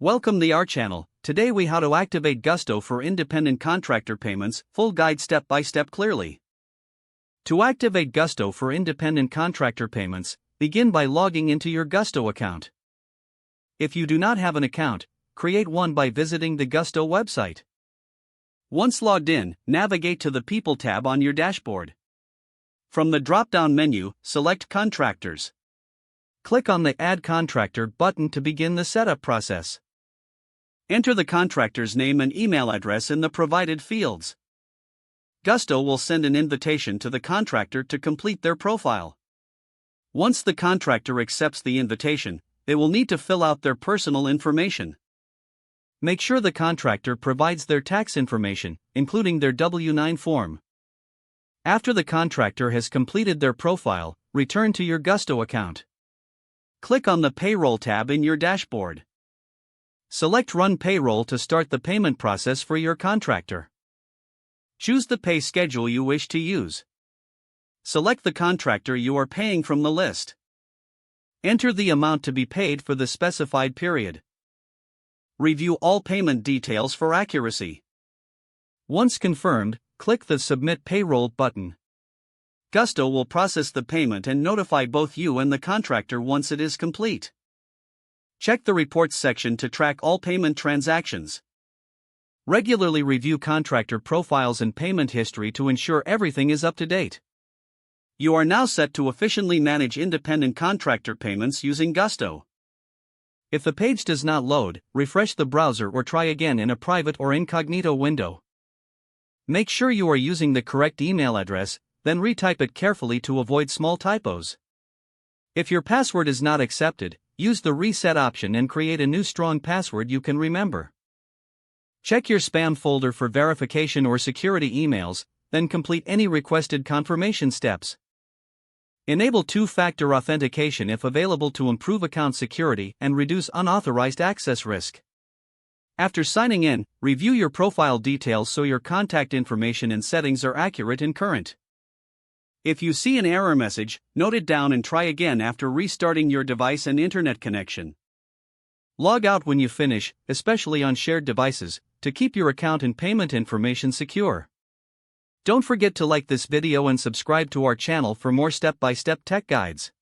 Welcome to our channel. Today we how to activate Gusto for independent contractor payments, full guide step by step clearly. To activate Gusto for independent contractor payments, begin by logging into your Gusto account. If you do not have an account, create one by visiting the Gusto website. Once logged in, navigate to the People tab on your dashboard. From the drop-down menu, select Contractors. Click on the Add Contractor button to begin the setup process. Enter the contractor's name and email address in the provided fields. Gusto will send an invitation to the contractor to complete their profile. Once the contractor accepts the invitation, they will need to fill out their personal information. Make sure the contractor provides their tax information, including their W-9 form. After the contractor has completed their profile, return to your Gusto account. Click on the Payroll tab in your dashboard. Select Run Payroll to start the payment process for your contractor. Choose the pay schedule you wish to use. Select the contractor you are paying from the list. Enter the amount to be paid for the specified period. Review all payment details for accuracy. Once confirmed, click the Submit Payroll button. Gusto will process the payment and notify both you and the contractor once it is complete. Check the Reports section to track all payment transactions. Regularly review contractor profiles and payment history to ensure everything is up to date. You are now set to efficiently manage independent contractor payments using Gusto. If the page does not load, refresh the browser or try again in a private or incognito window. Make sure you are using the correct email address, then retype it carefully to avoid small typos. If your password is not accepted, use the reset option and create a new strong password you can remember. Check your spam folder for verification or security emails, then complete any requested confirmation steps. Enable two-factor authentication if available to improve account security and reduce unauthorized access risk. After signing in, review your profile details so your contact information and settings are accurate and current. If you see an error message, note it down and try again after restarting your device and internet connection. Log out when you finish, especially on shared devices, to keep your account and payment information secure. Don't forget to like this video and subscribe to our channel for more step-by-step tech guides.